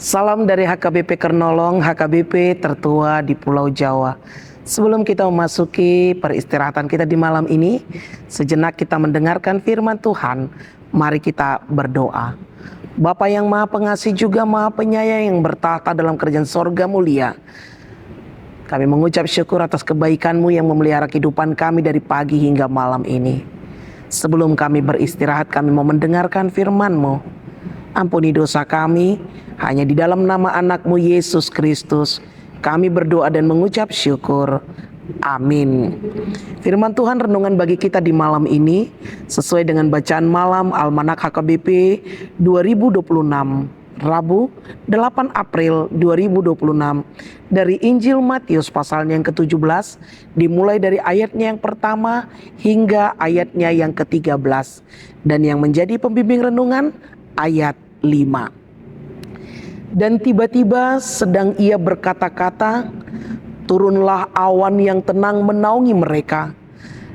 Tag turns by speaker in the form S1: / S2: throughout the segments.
S1: Salam dari HKBP Kernolong, HKBP tertua di Pulau Jawa. Sebelum kita memasuki peristirahatan kita di malam ini, sejenak kita mendengarkan firman Tuhan. Mari kita berdoa. Bapa yang Maha Pengasih juga Maha Penyayang yang bertahta dalam kerajaan sorga mulia, kami mengucap syukur atas kebaikan-Mu yang memelihara kehidupan kami dari pagi hingga malam ini. Sebelum kami beristirahat, kami mau mendengarkan firman-Mu. Ampuni dosa kami, hanya di dalam nama anak-Mu Yesus Kristus kami berdoa dan mengucap syukur. Amin. Firman Tuhan renungan bagi kita di malam ini sesuai dengan bacaan malam Almanak HKBP 2026, Rabu 8 April 2026, dari Injil Matius pasalnya yang ke-17, dimulai dari ayatnya yang pertama hingga ayatnya yang ke-13, dan yang menjadi pembimbing renungan ayat 5. Dan tiba-tiba sedang ia berkata-kata, turunlah awan yang tenang menaungi mereka.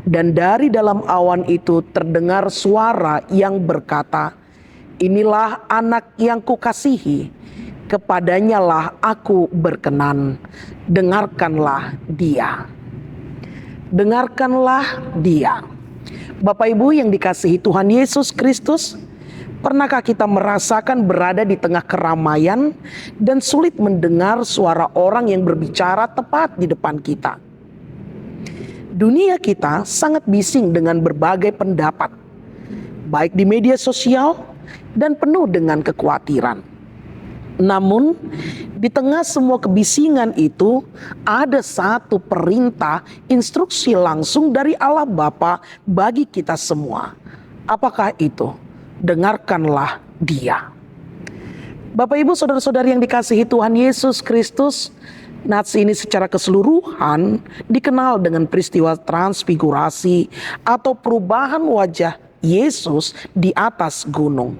S1: Dan dari dalam awan itu terdengar suara yang berkata, inilah anak yang kukasihi, kepadanya lah aku berkenan, dengarkanlah dia. Dengarkanlah dia. Bapak Ibu yang dikasihi Tuhan Yesus Kristus, pernahkah kita merasakan berada di tengah keramaian dan sulit mendengar suara orang yang berbicara tepat di depan kita? Dunia kita sangat bising dengan berbagai pendapat, baik di media sosial dan penuh dengan kekhawatiran. Namun, di tengah semua kebisingan itu, ada satu perintah instruksi langsung dari Allah Bapa bagi kita semua. Apakah itu? Dengarkanlah dia. Bapak Ibu saudara-saudari yang dikasihi Tuhan Yesus Kristus, nats ini secara keseluruhan dikenal dengan peristiwa transfigurasi atau perubahan wajah Yesus di atas gunung,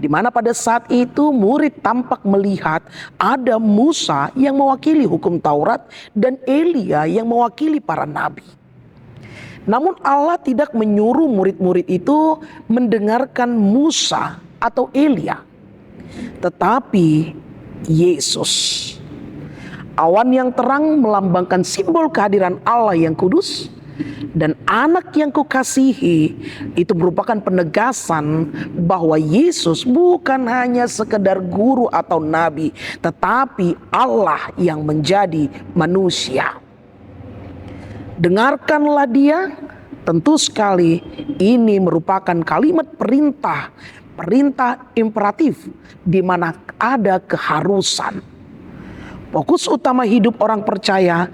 S1: di mana pada saat itu murid tampak melihat ada Musa yang mewakili hukum Taurat dan Elia yang mewakili para nabi. Namun Allah tidak menyuruh murid-murid itu mendengarkan Musa atau Elia, tetapi Yesus. Awan yang terang melambangkan simbol kehadiran Allah yang kudus, dan anak yang kukasihi itu merupakan penegasan bahwa Yesus bukan hanya sekedar guru atau nabi, tetapi Allah yang menjadi manusia. Dengarkanlah dia, tentu sekali ini merupakan kalimat perintah imperatif di mana ada keharusan. Fokus utama hidup orang percaya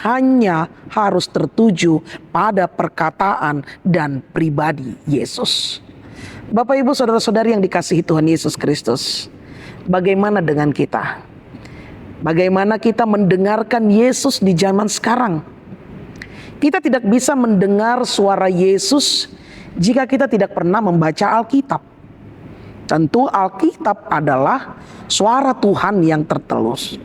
S1: hanya harus tertuju pada perkataan dan pribadi Yesus. Bapak Ibu saudara-saudari yang dikasihi Tuhan Yesus Kristus, bagaimana dengan kita? Bagaimana kita mendengarkan Yesus di zaman sekarang? Kita tidak bisa mendengar suara Yesus jika kita tidak pernah membaca Alkitab. Tentu Alkitab adalah suara Tuhan yang tertulis,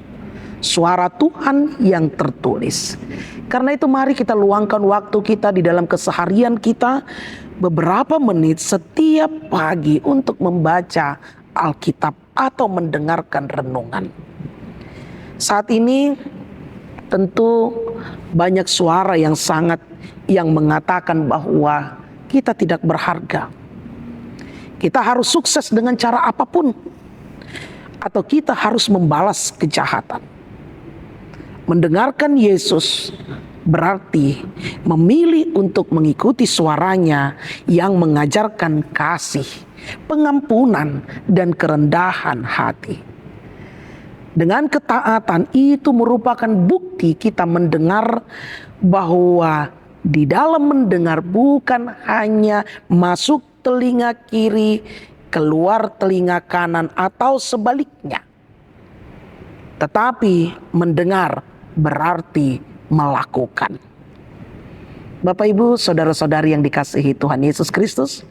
S1: suara Tuhan yang tertulis. Karena itu mari kita luangkan waktu kita di dalam keseharian kita beberapa menit setiap pagi untuk membaca Alkitab atau mendengarkan renungan. Saat ini tentu banyak suara yang mengatakan bahwa kita tidak berharga. Kita harus sukses dengan cara apapun, atau kita harus membalas kejahatan. Mendengarkan Yesus berarti memilih untuk mengikuti suaranya yang mengajarkan kasih, pengampunan, dan kerendahan hati. Dengan ketaatan itu merupakan bukti kita mendengar bahwa di dalam mendengar bukan hanya masuk telinga kiri, keluar telinga kanan atau sebaliknya. Tetapi mendengar berarti melakukan. Bapak Ibu saudara-saudari yang dikasihi Tuhan Yesus Kristus,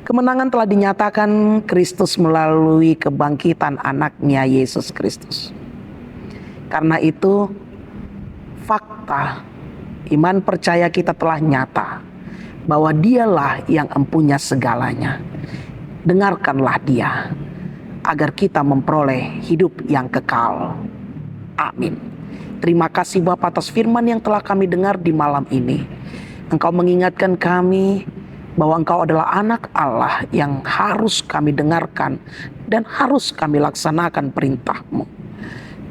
S1: kemenangan telah dinyatakan Kristus melalui kebangkitan anaknya Yesus Kristus. Karena itu fakta iman percaya kita telah nyata bahwa dialah yang empunya segalanya. Dengarkanlah dia. agar kita memperoleh hidup yang kekal. Amin. Terima kasih Bapa atas firman yang telah kami dengar di malam ini. Engkau mengingatkan kami bahwa Engkau adalah anak Allah yang harus kami dengarkan dan harus kami laksanakan perintah-Mu.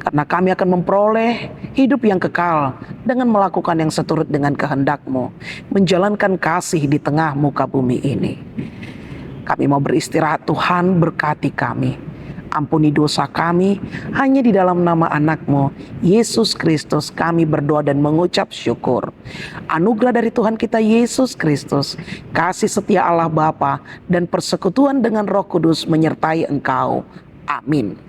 S1: Karena kami akan memperoleh hidup yang kekal dengan melakukan yang seturut dengan kehendak-Mu, menjalankan kasih di tengah muka bumi ini. Kami mau beristirahat, Tuhan berkati kami. Ampuni dosa kami, hanya di dalam nama anak-Mu, Yesus Kristus, kami berdoa dan mengucap syukur. Anugerah dari Tuhan kita Yesus Kristus, kasih setia Allah Bapa, dan persekutuan dengan Roh Kudus menyertai engkau. Amin.